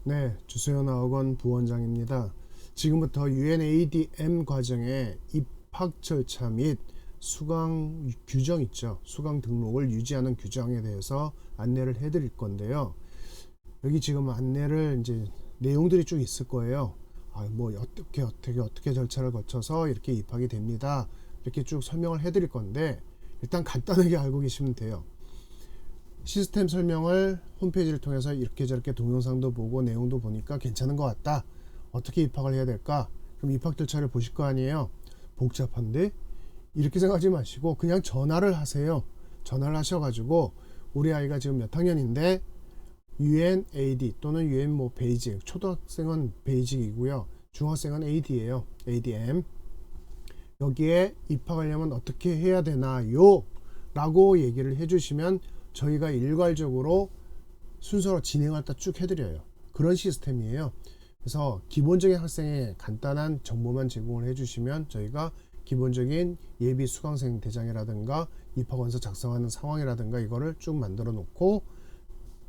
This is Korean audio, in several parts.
네, 주소연 아학원 부원장입니다. 지금부터 UNADM 과정의 입학 절차 및 수강 규정 있죠. 수강 등록을 유지하는 규정에 대해서 안내를 해드릴 건데요. 여기 지금 안내를 이제 내용들이 쭉 있을 거예요. 뭐 어떻게 절차를 거쳐서 이렇게 입학이 됩니다. 이렇게 쭉 설명을 해드릴 건데 일단 간단하게 알고 계시면 돼요. 시스템 설명을 홈페이지를 통해서 이렇게 저렇게 동영상도 보고 내용도 보니까 괜찮은 것 같다. 어떻게 입학을 해야 될까? 그럼 입학 절차를 보실 거 아니에요. 복잡한데? 이렇게 생각하지 마시고 그냥 전화를 하세요. 전화를 하셔가지고 우리 아이가 지금 몇 학년인데 UNAD 또는 UN 뭐 베이직, 초등학생은 베이직이고요. 중학생은 AD예요. ADM. 여기에 입학하려면 어떻게 해야 되나요? 라고 얘기를 해주시면 저희가 일괄적으로 순서로 진행할 때 쭉 해드려요. 그런 시스템이에요. 그래서 기본적인 학생의 간단한 정보만 제공을 해주시면 저희가 기본적인 예비 수강생 대장이라든가 입학원서 작성하는 상황이라든가 이거를 쭉 만들어 놓고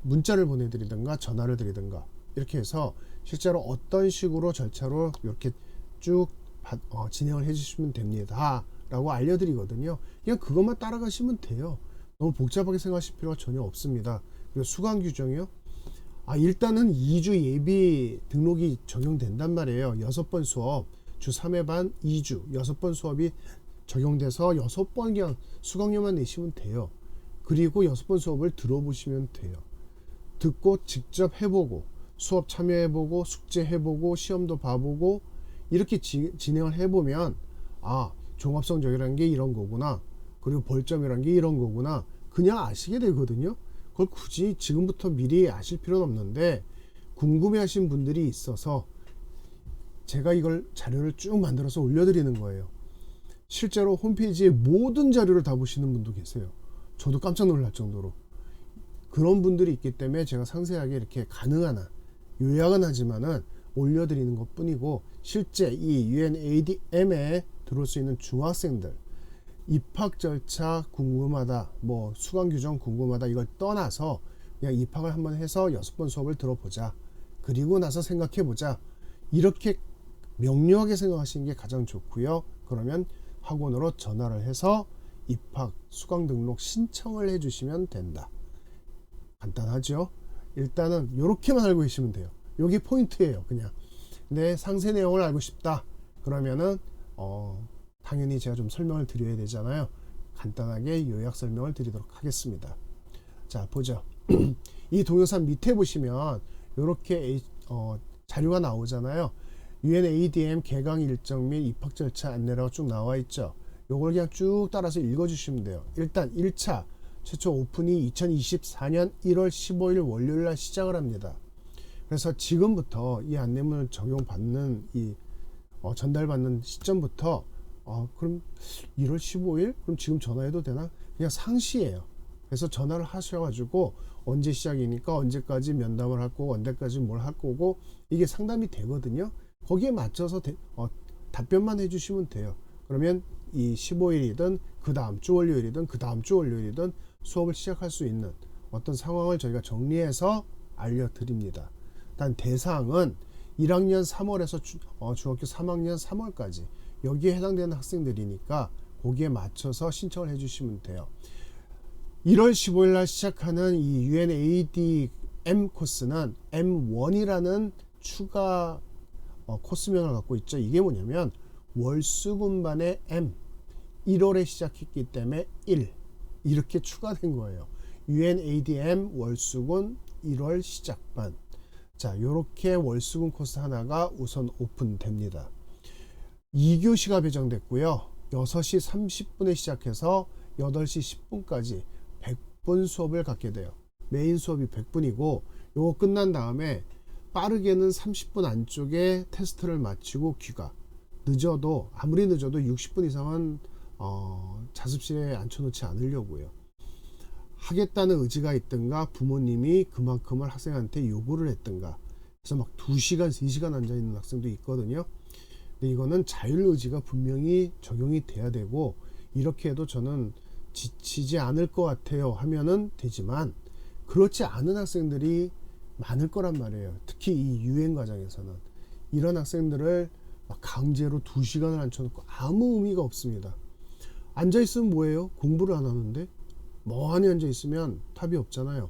문자를 보내드리든가 전화를 드리든가 이렇게 해서 실제로 어떤 식으로 절차로 이렇게 쭉 진행을 해주시면 됩니다 라고 알려드리거든요. 그냥 그것만 따라가시면 돼요. 너무 복잡하게 생각하실 필요가 전혀 없습니다. 그리고 수강 규정이요. 일단은 2주 예비 등록이 적용된단 말이에요. 6번 수업, 주 3회 반 2주, 6번 수업이 적용돼서 6번 그냥 수강료만 내시면 돼요. 그리고 6번 수업을 들어보시면 돼요. 듣고 직접 해보고 수업 참여해보고 숙제해보고 시험도 봐보고 이렇게 진행을 해보면 종합성적이라는 게 이런 거구나, 그리고 벌점이라는 게 이런 거구나 그냥 아시게 되거든요. 그걸 굳이 지금부터 미리 아실 필요는 없는데 궁금해 하신 분들이 있어서 제가 이걸 자료를 쭉 만들어서 올려드리는 거예요. 실제로 홈페이지에 모든 자료를 다 보시는 분도 계세요. 저도 깜짝 놀랄 정도로 그런 분들이 있기 때문에 제가 상세하게 이렇게 가능한 한 요약은 하지만은 올려드리는 것 뿐이고, 실제 이 UNADM에 들어올 수 있는 중학생들 입학 절차 궁금하다, 뭐 수강 규정 궁금하다 이걸 떠나서 그냥 입학을 한번 해서 6번 수업을 들어보자, 그리고 나서 생각해보자, 이렇게 명료하게 생각하시는 게 가장 좋고요. 그러면 학원으로 전화를 해서 입학 수강 등록 신청을 해주시면 된다. 간단하죠. 일단은 이렇게만 알고 계시면 돼요. 여기 포인트예요. 그냥 내 상세 내용을 알고 싶다 그러면은 당연히 제가 좀 설명을 드려야 되잖아요. 간단하게 요약 설명을 드리도록 하겠습니다. 자, 보죠. 이 동영상 밑에 보시면 이렇게 자료가 나오잖아요. UNADM 개강 일정 및 입학 절차 안내라고 쭉 나와 있죠. 요걸 그냥 쭉 따라서 읽어 주시면 돼요. 일단 1차 최초 오픈이 2024년 1월 15일 월요일 날 시작을 합니다. 그래서 지금부터 이 안내문을 적용받는 전달받는 시점부터 그럼 1월 15일? 그럼 지금 전화해도 되나? 그냥 상시예요. 그래서 전화를 하셔가지고 언제 시작이니까 언제까지 면담을 할 거고 언제까지 뭘 할 거고 이게 상담이 되거든요. 거기에 맞춰서 답변만 해주시면 돼요. 그러면 이 15일이든 그 다음 주 월요일이든 그 다음 주 월요일이든 수업을 시작할 수 있는 어떤 상황을 저희가 정리해서 알려드립니다. 단 대상은 1학년 3월에서 중학교 3학년 3월까지 여기에 해당되는 학생들이니까 거기에 맞춰서 신청을 해주시면 돼요. 1월 15일 날 시작하는 이 UNADM 코스는 M1이라는 추가 코스명을 갖고 있죠. 이게 뭐냐면 월수금반의 M, 1월에 시작했기 때문에 1 이렇게 추가된 거예요. UNADM 월수금 1월 시작반. 자, 요렇게 월수금 코스 하나가 우선 오픈됩니다. 2교시가 배정됐고요. 6시 30분에 시작해서 8시 10분까지 100분 수업을 갖게 돼요. 메인 수업이 100분이고 요거 끝난 다음에 빠르게는 30분 안쪽에 테스트를 마치고 귀가, 늦어도 아무리 늦어도 60분 이상은 자습실에 앉혀놓지 않으려고요. 하겠다는 의지가 있든가 부모님이 그만큼을 학생한테 요구를 했든가 그래서 막 2시간 3시간 앉아있는 학생도 있거든요. 근데 이거는 자율의지가 분명히 적용이 돼야 되고 이렇게 해도 저는 지치지 않을 것 같아요 하면은 되지만, 그렇지 않은 학생들이 많을 거란 말이에요. 특히 이 유엔 과정에서는 이런 학생들을 막 강제로 2시간을 앉혀놓고 아무 의미가 없습니다. 앉아있으면 뭐예요? 공부를 안 하는데 멍하니 앉아있으면 답이 없잖아요.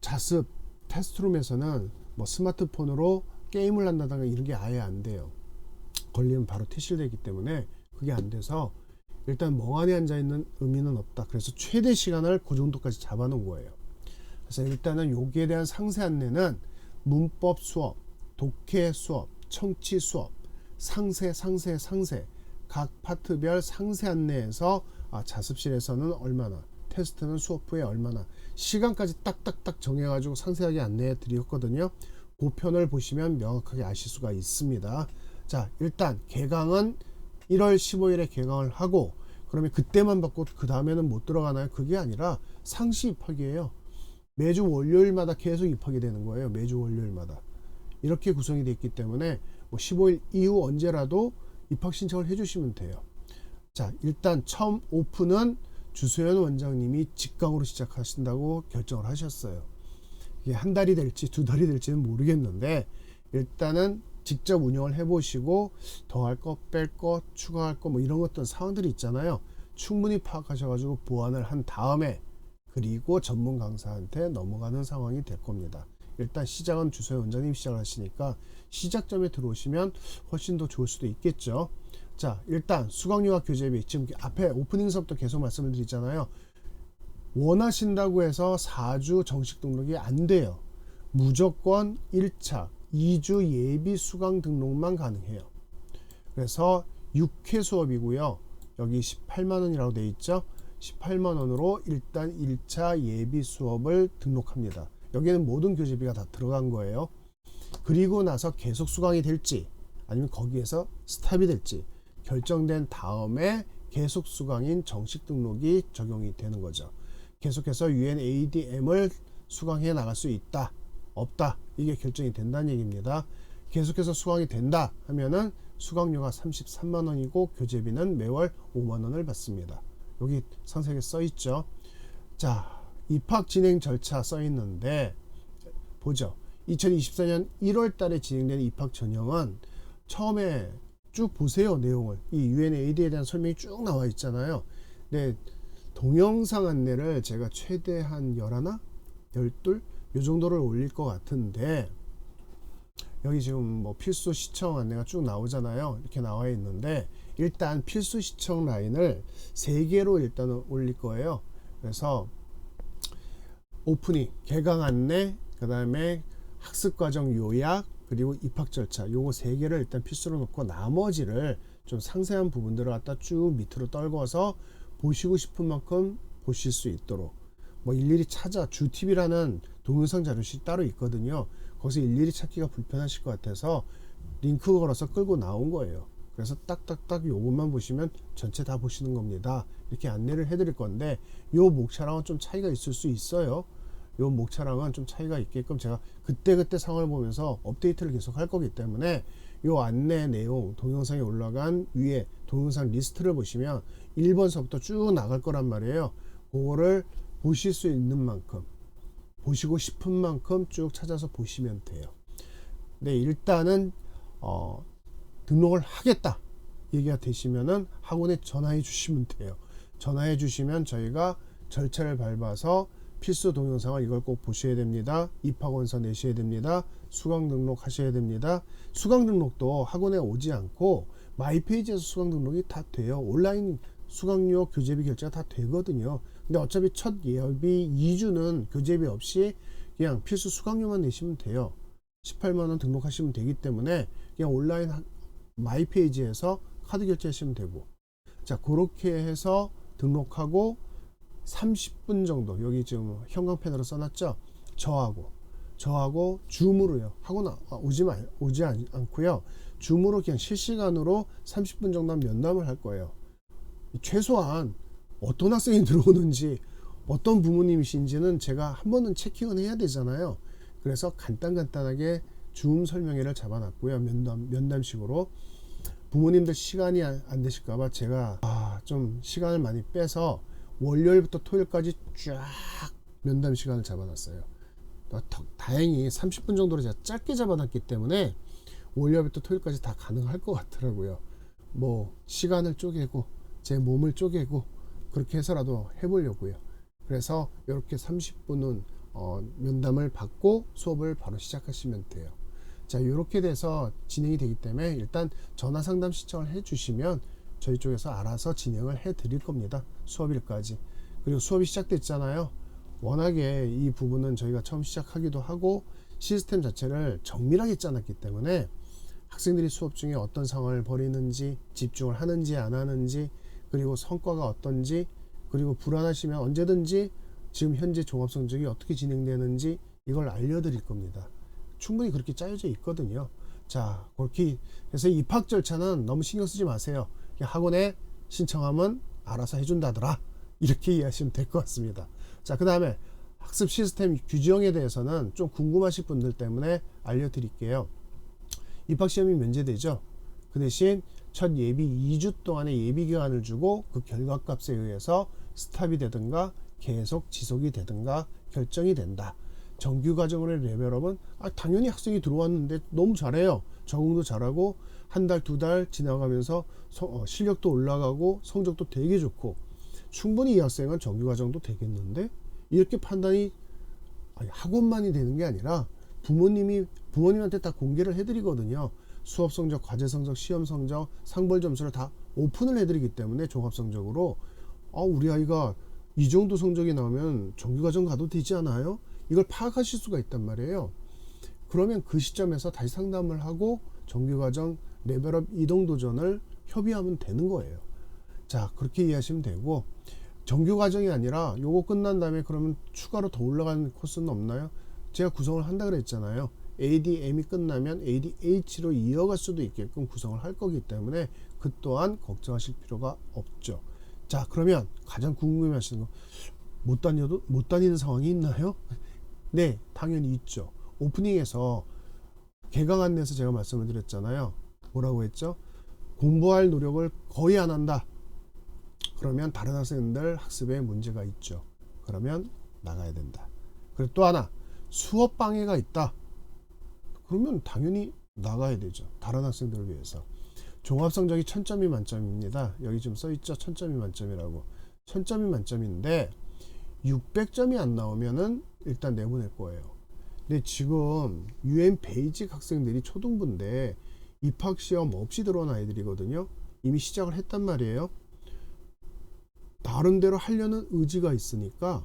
자습 테스트룸에서는 뭐 스마트폰으로 게임을 한다든가 이런 게 아예 안 돼요. 걸리면 바로 퇴실되기 때문에 그게 안 돼서 일단 멍하니 앉아있는 의미는 없다. 그래서 최대 시간을 그 정도까지 잡아놓은 거예요. 그래서 일단은 여기에 대한 상세 안내는 문법 수업, 독해 수업, 청취 수업, 상세 각 파트별 상세 안내에서 자습실에서는 얼마나, 테스트는 수업 후에 얼마나, 시간까지 딱딱딱 정해가지고 상세하게 안내해 드렸거든요. 그 편을 보시면 명확하게 아실 수가 있습니다. 자, 일단 개강은 1월 15일에 개강을 하고, 그러면 그때만 받고 그 다음에는 못 들어가나요? 그게 아니라 상시 입학이에요. 매주 월요일마다 계속 입학이 되는 거예요. 매주 월요일마다. 이렇게 구성이 되어 있기 때문에 뭐 15일 이후 언제라도 입학 신청을 해주시면 돼요. 자, 일단 처음 오픈은 주소연 원장님이 직강으로 시작하신다고 결정을 하셨어요. 이게 한 달이 될지 2달이 될지는 모르겠는데 일단은 직접 운영을 해보시고 더할 거, 뺄 거, 추가할 거 뭐 이런 것들 상황들이 있잖아요. 충분히 파악하셔가지고 보완을 한 다음에 그리고 전문 강사한테 넘어가는 상황이 될 겁니다. 일단 시작은 주소연 원장님 시작을 하시니까 시작점에 들어오시면 훨씬 더 좋을 수도 있겠죠. 자, 일단 수강료와 교재비, 지금 앞에 오프닝 수업도 계속 말씀을 드리잖아요. 원하신다고 해서 4주 정식 등록이 안 돼요. 무조건 1차 2주 예비 수강 등록만 가능해요. 그래서 6회 수업이고요. 여기 18만원이라고 되어 있죠. 18만원으로 일단 1차 예비 수업을 등록합니다. 여기에는 모든 교재비가 다 들어간 거예요. 그리고 나서 계속 수강이 될지 아니면 거기에서 스탑이 될지 결정된 다음에 계속 수강인 정식 등록이 적용이 되는 거죠. 계속해서 UNADM을 수강해 나갈 수 있다 없다 이게 결정이 된다는 얘기입니다. 계속해서 수강이 된다 하면은 수강료가 33만원이고 교재비는 매월 5만원을 받습니다. 여기 상세하게 써 있죠. 자, 입학 진행 절차 써 있는데 보죠. 2024년 1월 달에 진행된 입학 전형은 처음에 쭉 보세요. 내용을 이 UNAID에 대한 설명이 쭉 나와 있잖아요. 네, 동영상 안내를 제가 최대 한 11, 12 이 정도를 올릴 것 같은데 여기 지금 뭐 필수 시청 안내가 쭉 나오잖아요. 이렇게 나와 있는데 일단 필수 시청 라인을 3개로 일단 올릴 거예요. 그래서 오프닝, 개강 안내, 그 다음에 학습과정 요약, 그리고 입학 절차 요거 3개를 일단 필수로 놓고 나머지를 좀 상세한 부분들을 갖다 쭉 밑으로 떨궈서 보시고 싶은 만큼 보실 수 있도록 뭐 일일이 찾아 주팁이라는 동영상 자료실이 따로 있거든요. 거기서 일일이 찾기가 불편하실 것 같아서 링크 걸어서 끌고 나온 거예요. 그래서 딱딱딱 요것만 보시면 전체 다 보시는 겁니다. 이렇게 안내를 해드릴 건데 요 목차랑은 좀 차이가 있을 수 있어요. 요 목차랑은 좀 차이가 있게끔 제가 그때그때 상황을 보면서 업데이트를 계속 할 거기 때문에 요 안내 내용 동영상에 올라간 위에 동영상 리스트를 보시면 1번서부터 쭉 나갈 거란 말이에요. 그거를 보실 수 있는 만큼 보시고 싶은 만큼 쭉 찾아서 보시면 돼요. 네, 일단은 등록을 하겠다 얘기가 되시면은 학원에 전화해 주시면 돼요. 전화해 주시면 저희가 절차를 밟아서 필수 동영상을 이걸 꼭 보셔야 됩니다. 입학원서 내셔야 됩니다. 수강 등록 하셔야 됩니다. 수강 등록도 학원에 오지 않고 마이페이지에서 수강 등록이 다 돼요. 온라인 수강료 교재비 결제가 다 되거든요. 근데 어차피 첫 예비 2주는 교재비 없이 그냥 필수 수강료만 내시면 돼요. 18만원 등록하시면 되기 때문에 그냥 온라인 마이페이지에서 카드 결제하시면 되고, 자 그렇게 해서 등록하고 30분 정도 여기 지금 형광펜으로 써놨죠. 저하고 줌으로요. 학원 오지 않고요. 줌으로 그냥 실시간으로 30분 정도 면담을 할 거예요. 최소한 어떤 학생이 들어오는지 어떤 부모님이신지는 제가 한 번은 체킹은 해야 되잖아요. 그래서 간단하게 줌 설명회를 잡아놨고요. 면담식으로 부모님들 시간이 안 되실까봐 제가 좀 시간을 많이 빼서 월요일부터 토요일까지 쫙 면담 시간을 잡아놨어요. 다행히 30분 정도로 제가 짧게 잡아놨기 때문에 월요일부터 토요일까지 다 가능할 것 같더라고요. 뭐 시간을 쪼개고 제 몸을 쪼개고 그렇게 해서라도 해보려고요. 그래서 이렇게 30분은 면담을 받고 수업을 바로 시작하시면 돼요. 자, 이렇게 돼서 진행이 되기 때문에 일단 전화 상담 신청을 해 주시면 저희 쪽에서 알아서 진행을 해 드릴 겁니다. 수업일까지. 그리고 수업이 시작됐잖아요. 워낙에 이 부분은 저희가 처음 시작하기도 하고 시스템 자체를 정밀하게 짜놨기 때문에 학생들이 수업 중에 어떤 상황을 벌이는지, 집중을 하는지 안 하는지, 그리고 성과가 어떤지, 그리고 불안하시면 언제든지 지금 현재 종합성적이 어떻게 진행되는지 이걸 알려드릴 겁니다. 충분히 그렇게 짜여져 있거든요. 자, 그렇게 해서 입학 절차는 너무 신경 쓰지 마세요. 학원에 신청하면 알아서 해준다더라, 이렇게 이해하시면 될 것 같습니다. 자, 그 다음에 학습 시스템 규정에 대해서는 좀 궁금하신 분들 때문에 알려드릴게요. 입학시험이 면제되죠. 그 대신 첫 예비 2주 동안의 예비 기간을 주고 그 결과값에 의해서 스탑이 되든가 계속 지속이 되든가 결정이 된다. 정규 과정의 레벨업은 당연히 학생이 들어왔는데 너무 잘해요. 적응도 잘하고 한 달, 두 달 지나가면서 실력도 올라가고 성적도 되게 좋고 충분히 이 학생은 정규 과정도 되겠는데, 이렇게 판단이 학원만이 되는 게 아니라 부모님한테 다 공개를 해드리거든요. 수업 성적, 과제 성적, 시험 성적, 상벌 점수를 다 오픈을 해드리기 때문에 종합성적으로 우리 아이가 이 정도 성적이 나오면 정규과정 가도 되지 않아요? 이걸 파악하실 수가 있단 말이에요. 그러면 그 시점에서 다시 상담을 하고 정규과정 레벨업 이동 도전을 협의하면 되는 거예요. 자, 그렇게 이해하시면 되고, 정규과정이 아니라 요거 끝난 다음에 그러면 추가로 더 올라가는 코스는 없나요? 제가 구성을 한다 그랬잖아요. ADM이 끝나면 ADH로 이어갈 수도 있게끔 구성을 할 거기 때문에 그 또한 걱정하실 필요가 없죠. 자, 그러면 가장 궁금해하시는 거, 못 다니는 상황이 있나요? 네, 당연히 있죠. 오프닝에서 개강 안내에서 제가 말씀을 드렸잖아요. 뭐라고 했죠? 공부할 노력을 거의 안 한다. 그러면 다른 학생들 학습에 문제가 있죠. 그러면 나가야 된다. 그리고 또 하나, 수업 방해가 있다. 그러면 당연히 나가야 되죠. 다른 학생들을 위해서. 종합성적이 1000점이 만점입니다. 여기 좀 써있죠? 1000점이 만점이라고. 1000점이 만점인데 600점이 안 나오면은 일단 내보낼 거예요. 근데 지금 UN 베이직 학생들이 초등부인데 입학시험 없이 들어온 아이들이거든요. 이미 시작을 했단 말이에요. 나름대로 하려는 의지가 있으니까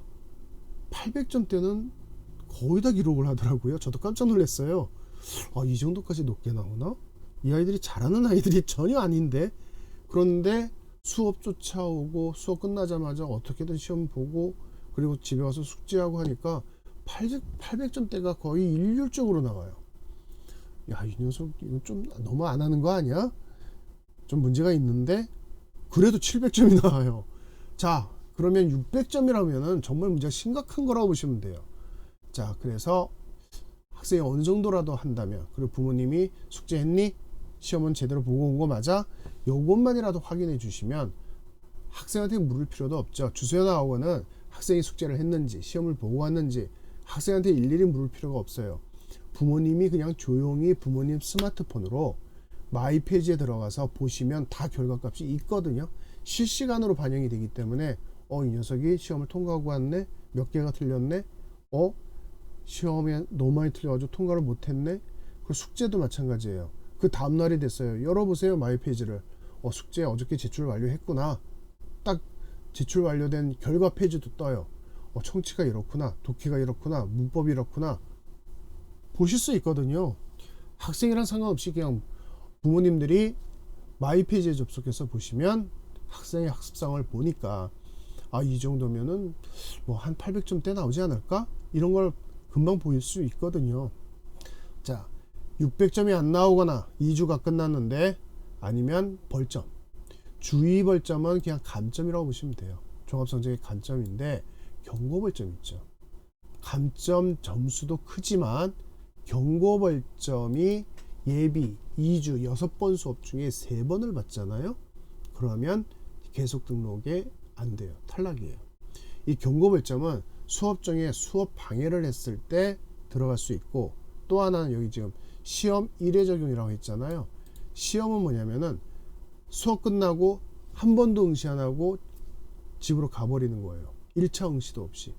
800점대는 거의 다 기록을 하더라고요. 저도 깜짝 놀랐어요. 이 정도까지 높게 나오나? 이 아이들이 잘하는 아이들이 전혀 아닌데, 그런데 수업 쫓아오고 수업 끝나자마자 어떻게든 시험 보고 그리고 집에 와서 숙제하고 하니까 800점대가 거의 일률적으로 나와요. 야, 이 녀석 이거 좀 너무 안 하는 거 아니야? 좀 문제가 있는데 그래도 700점이 나와요. 자, 그러면 600점이라면은 정말 문제가 심각한 거라고 보시면 돼요. 자, 그래서 학생이 어느 정도라도 한다면, 그리고 부모님이 숙제했니? 시험은 제대로 보고 온 거 맞아? 요것만이라도 확인해 주시면 학생한테 물을 필요도 없죠. 주소연 학원은 학생이 숙제를 했는지 시험을 보고 왔는지 학생한테 일일이 물을 필요가 없어요. 부모님이 그냥 조용히 부모님 스마트폰으로 마이 페이지에 들어가서 보시면 다 결과값이 있거든요. 실시간으로 반영이 되기 때문에 이 녀석이 시험을 통과하고 왔네? 몇 개가 틀렸네? 시험에 너무 많이 틀려가지고 통과를 못했네? 그 숙제도 마찬가지예요. 그 다음날이 됐어요. 열어보세요, 마이 페이지를. 숙제 어저께 제출 완료했구나. 딱 제출 완료된 결과 페이지도 떠요. 청취가 이렇구나, 독해가 이렇구나, 문법이 이렇구나 보실 수 있거든요. 학생이랑 상관없이 그냥 부모님들이 마이 페이지에 접속해서 보시면 학생의 학습상을 보니까 이 정도면은 뭐 한 800점대 나오지 않을까? 이런 걸 금방 보일 수 있거든요. 자, 600점이 안 나오거나 2주가 끝났는데, 아니면 벌점, 주의 벌점은 그냥 감점이라고 보시면 돼요. 종합성적의 감점인데 경고벌점 있죠. 감점 점수도 크지만 경고벌점이 예비 2주 6번 수업 중에 3번을 받잖아요. 그러면 계속 등록에 안 돼요. 탈락이에요. 이 경고벌점은 수업 중에 수업 방해를 했을 때 들어갈 수 있고, 또 하나는 여기 지금 시험 1회 적용이라고 했잖아요. 시험은 뭐냐면은 수업 끝나고 한 번도 응시 안 하고 집으로 가버리는 거예요. 1차 응시도 없이.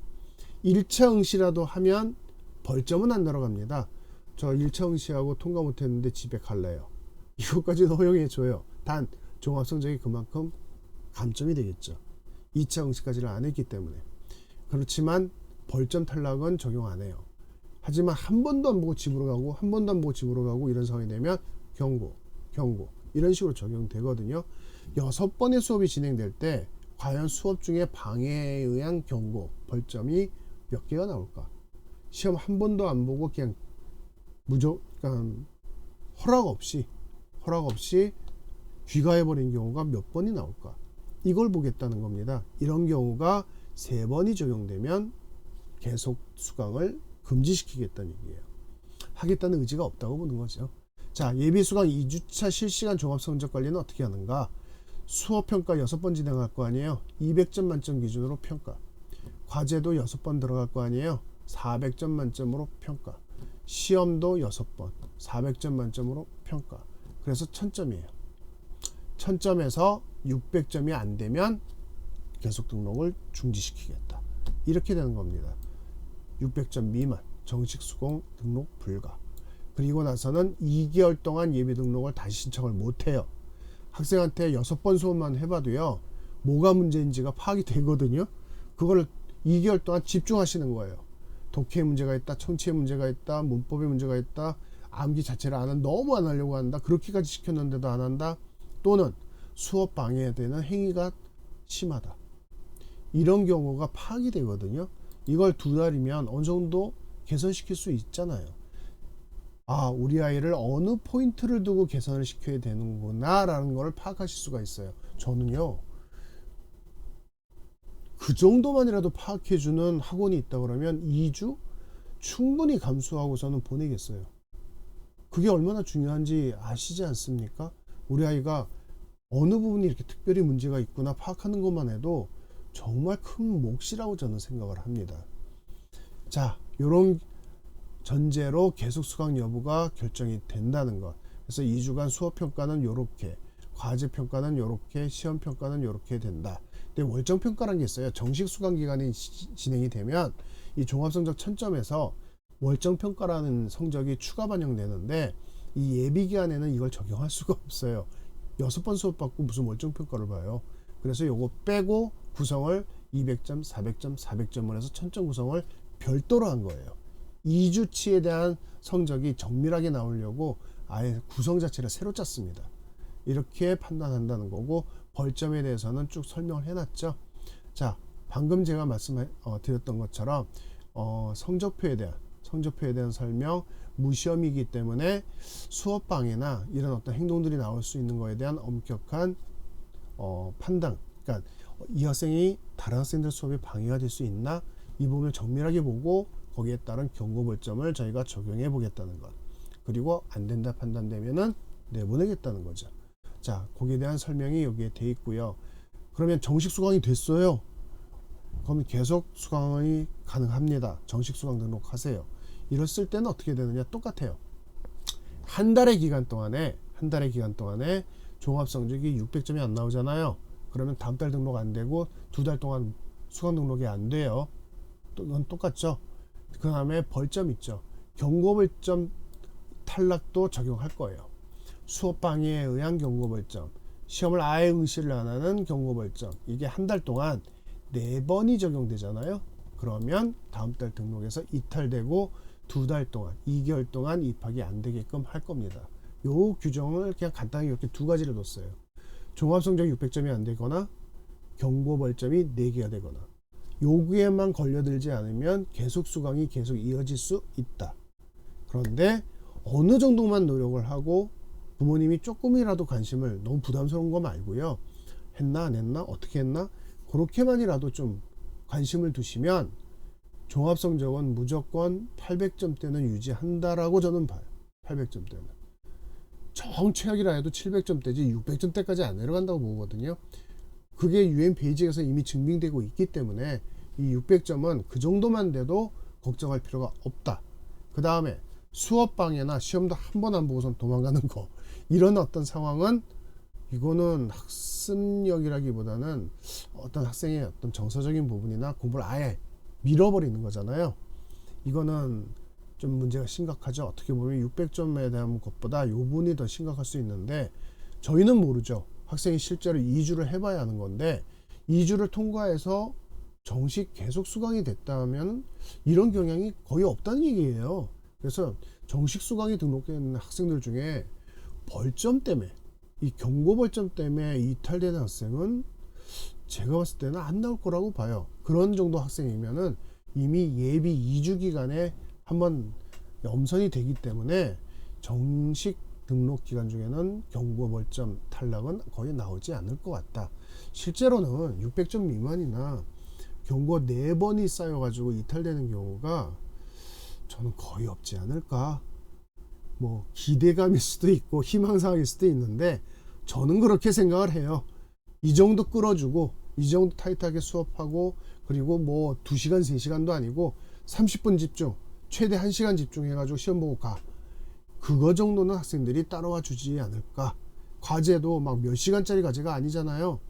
1차 응시라도 하면 벌점은 안 들어갑니다. 저 1차 응시하고 통과 못했는데 집에 갈래요. 이것까지는 허용해줘요. 단 종합 성적이 그만큼 감점이 되겠죠. 2차 응시까지를 안 했기 때문에. 그렇지만 벌점 탈락은 적용 안 해요. 하지만 한 번도 안 보고 집으로 가고 한 번도 안 보고 집으로 가고 이런 상황이 되면 경고 이런 식으로 적용되거든요. 6번의 수업이 진행될 때 과연 수업 중에 방해에 의한 경고 벌점이 몇 개가 나올까? 시험 한 번도 안 보고 그냥 무조건 허락 없이 귀가해버린 경우가 몇 번이 나올까? 이걸 보겠다는 겁니다. 이런 경우가 3번이 적용되면 계속 수강을 금지시키겠다는 얘기예요. 하겠다는 의지가 없다고 보는 거죠. 자, 예비수강 2주차 실시간 종합성적관리는 어떻게 하는가? 수업평가 6번 진행할 거 아니에요. 200점 만점 기준으로 평가. 과제도 6번 들어갈 거 아니에요. 400점 만점으로 평가. 시험도 6번 400점 만점으로 평가. 그래서 1000점이에요. 1000점에서 600점이 안 되면 계속 등록을 중지시키겠다. 이렇게 되는 겁니다. 600점 미만 정식 수강 등록 불가. 그리고 나서는 2개월 동안 예비 등록을 다시 신청을 못해요. 학생한테 6번 수업만 해봐도요, 뭐가 문제인지가 파악이 되거든요. 그걸 2개월 동안 집중하시는 거예요. 독해에 문제가 있다, 청취에 문제가 있다, 문법에 문제가 있다, 암기 자체를 너무 안 하려고 한다, 그렇게까지 시켰는데도 안 한다, 또는 수업 방해되는 행위가 심하다, 이런 경우가 파악이 되거든요. 이걸 2달이면 어느 정도 개선시킬 수 있잖아요. 아, 우리 아이를 어느 포인트를 두고 개선을 시켜야 되는구나 라는 걸 파악하실 수가 있어요. 저는요, 그 정도만이라도 파악해주는 학원이 있다 그러면 2주 충분히 감수하고서는 보내겠어요. 그게 얼마나 중요한지 아시지 않습니까? 우리 아이가 어느 부분이 이렇게 특별히 문제가 있구나 파악하는 것만 해도 정말 큰 몫이라고 저는 생각을 합니다. 자, 요런 전제로 계속 수강 여부가 결정이 된다는 것. 그래서 2주간 수업 평가는 요렇게, 과제 평가는 요렇게, 시험 평가는 요렇게 된다. 근데 월정 평가라는 게 있어요. 정식 수강 기간이 진행이 되면 이 종합 성적 1000점에서 월정 평가라는 성적이 추가 반영되는데, 이 예비 기간에는 이걸 적용할 수가 없어요. 6번 수업 받고 무슨 월정 평가를 봐요. 그래서 요거 빼고 구성을 200점, 400점, 400점을 해서 1000점 구성을 별도로 한 거예요. 2주치에 대한 성적이 정밀하게 나오려고 아예 구성 자체를 새로 짰습니다. 이렇게 판단한다는 거고, 벌점에 대해서는 쭉 설명을 해놨죠. 자, 방금 제가 말씀드렸던 것처럼 성적표에 대한 설명, 무시험이기 때문에 수업 방해나 이런 어떤 행동들이 나올 수 있는 거에 대한 엄격한 판단, 그러니까 이 학생이 다른 학생들 수업에 방해가 될 수 있나, 이 부분을 정밀하게 보고 거기에 따른 경고 벌점을 저희가 적용해 보겠다는 것, 그리고 안 된다 판단되면은 내보내겠다는 거죠. 자, 거기에 대한 설명이 여기에 돼 있고요. 그러면 정식 수강이 됐어요. 그럼 계속 수강이 가능합니다. 정식 수강 등록하세요. 이랬을 때는 어떻게 되느냐? 똑같아요. 한 달의 기간 동안에 종합 성적이 600점이 안 나오잖아요. 그러면 다음 달 등록 안 되고 2달 동안 수강 등록이 안 돼요. 이건 똑같죠. 그 다음에 벌점 있죠. 경고 벌점 탈락도 적용할 거예요. 수업 방해에 의한 경고 벌점, 시험을 아예 응시를 안 하는 경고 벌점, 이게 한 달 동안 4번이 적용되잖아요. 그러면 다음 달 등록에서 이탈되고 2달 동안, 2개월 동안 입학이 안 되게끔 할 겁니다. 요 규정을 그냥 간단하게 이렇게 2가지를 뒀어요. 종합성적 600점이 안 되거나 경고 벌점이 4개가 되거나, 요기에만 걸려들지 않으면 계속 수강이 계속 이어질 수 있다. 그런데 어느 정도만 노력을 하고 부모님이 조금이라도 관심을, 너무 부담스러운 거 말고요, 했나 안 했나 어떻게 했나 그렇게만이라도 좀 관심을 두시면 종합성적은 무조건 800점대는 유지한다라고 저는 봐요. 800점대는 정 최악이라 해도 700점대지 600점대까지 안 내려간다고 보거든요. 그게 UN 베이직에서 이미 증명되고 있기 때문에 이 600점은 그 정도만 돼도 걱정할 필요가 없다. 그 다음에 수업방해나 시험도 한 번 안 보고선 도망가는 거, 이런 어떤 상황은 이거는 학습력이라기보다는 어떤 학생의 어떤 정서적인 부분이나 공부를 아예 밀어버리는 거잖아요. 이거는 좀 문제가 심각하죠. 어떻게 보면 600점에 대한 것보다 이 부분이 더 심각할 수 있는데, 저희는 모르죠. 학생이 실제로 2주를 해봐야 하는 건데, 2주를 통과해서 정식 계속 수강이 됐다면 이런 경향이 거의 없다는 얘기예요. 그래서 정식 수강이 등록된 학생들 중에 벌점 때문에, 이 경고 벌점 때문에 이탈되는 학생은 제가 봤을 때는 안 나올 거라고 봐요. 그런 정도 학생이면은 이미 예비 2주 기간에 한번 엄선이 되기 때문에 정식 등록 기간 중에는 경고 벌점 탈락은 거의 나오지 않을 것 같다. 실제로는 600점 미만이나 경고 4번이 쌓여가지고 이탈되는 경우가 저는 거의 없지 않을까. 뭐 기대감일 수도 있고 희망사항일 수도 있는데, 저는 그렇게 생각을 해요. 이 정도 끌어주고 이 정도 타이트하게 수업하고, 그리고 뭐 2시간 3시간도 아니고 30분 집중, 최대 1시간 집중해가지고 시험 보고 가, 그거 정도는 학생들이 따라와 주지 않을까. 과제도 막 몇 시간짜리 과제가 아니잖아요.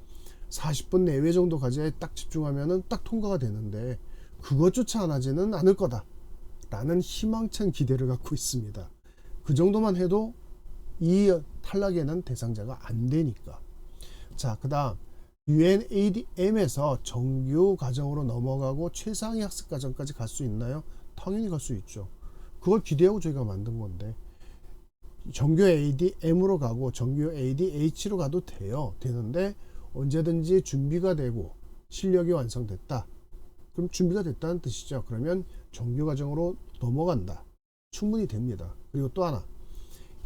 40분 내외 정도 과제에 딱 집중하면은 딱 통과가 되는데, 그것조차 안 하지는 않을 거다 라는 희망찬 기대를 갖고 있습니다. 그 정도만 해도 이 탈락에는 대상자가 안 되니까. 자, 그 다음 UNADM에서 정규 과정으로 넘어가고 최상위 학습 과정까지 갈 수 있나요? 당연히 갈 수 있죠. 그걸 기대하고 저희가 만든 건데, 정규 ADM으로 가고 정규 ADH로 가도 되는데, 언제든지 준비가 되고 실력이 완성됐다, 그럼 준비가 됐다는 뜻이죠. 그러면 정규 과정으로 넘어간다, 충분히 됩니다. 그리고 또 하나,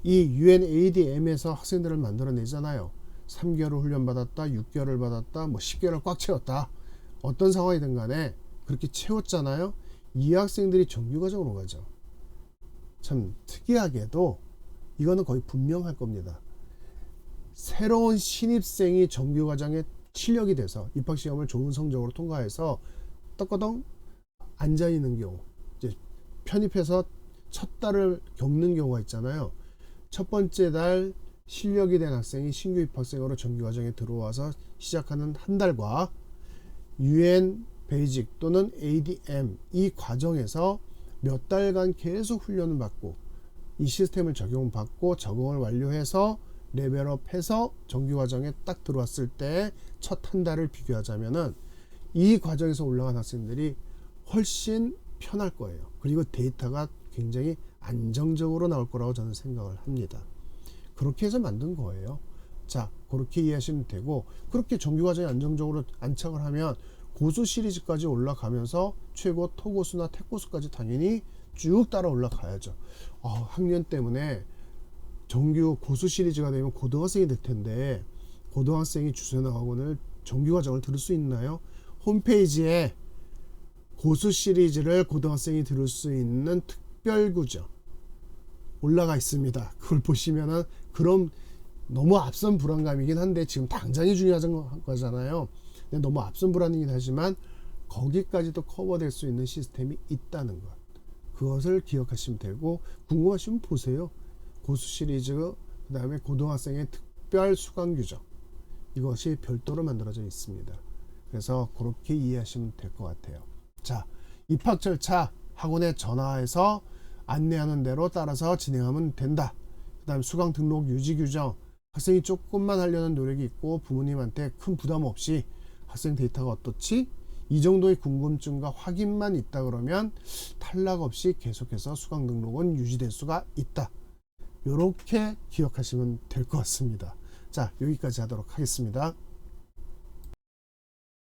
이 UNADM에서 학생들을 만들어내잖아요. 3개월 훈련 받았다, 6개월을 받았다, 뭐 10개월을 꽉 채웠다, 어떤 상황이든 간에 그렇게 채웠잖아요. 이 학생들이 정규 과정으로 가죠. 참 특이하게도 이거는 거의 분명할 겁니다. 새로운 신입생이 정규 과정에 실력이 돼서 입학시험을 좋은 성적으로 통과해서 떡거덩 앉아 있는 경우, 이제 편입해서 첫 달을 겪는 경우가 있잖아요. 첫 번째 달 실력이 된 학생이 신규 입학생으로 정규 과정에 들어와서 시작하는 한 달과 UN 베이직 또는 ADM 이 과정에서 몇 달간 계속 훈련을 받고 이 시스템을 적용받고 적응을 완료해서 레벨업해서 정규 과정에 딱 들어왔을 때 첫 한 달을 비교하자면은 이 과정에서 올라간 학생들이 훨씬 편할 거예요. 그리고 데이터가 굉장히 안정적으로 나올 거라고 저는 생각을 합니다. 그렇게 해서 만든 거예요. 자, 그렇게 이해하시면 되고, 그렇게 정규 과정에 안정적으로 안착을 하면 고수 시리즈까지 올라가면서 최고 토고수나 택고수까지 당연히 쭉 따라 올라가야죠. 학년 때문에 정규 고수 시리즈가 되면 고등학생이 될 텐데, 고등학생이 주소연 학원을 정규 과정을 들을 수 있나요? 홈페이지에 고수 시리즈를 고등학생이 들을 수 있는 특별 구조 올라가 있습니다. 그걸 보시면은, 그럼 너무 앞선 불안감이긴 한데 지금 당장이 중요한 거잖아요. 근데 너무 앞선 불안이긴 하지만 거기까지도 커버될 수 있는 시스템이 있다는 것, 그것을 기억하시면 되고, 궁금하시면 보세요. 고수 시리즈, 그 다음에 고등학생의 특별 수강 규정, 이것이 별도로 만들어져 있습니다. 그래서 그렇게 이해하시면 될 것 같아요. 자, 입학 절차 학원에 전화해서 안내하는 대로 따라서 진행하면 된다. 그 다음 수강 등록 유지 규정, 학생이 조금만 하려는 노력이 있고 부모님한테 큰 부담 없이 학생 데이터가 어떻지? 이 정도의 궁금증과 확인만 있다 그러면 탈락 없이 계속해서 수강 등록은 유지될 수가 있다. 이렇게 기억하시면 될 것 같습니다. 자, 여기까지 하도록 하겠습니다.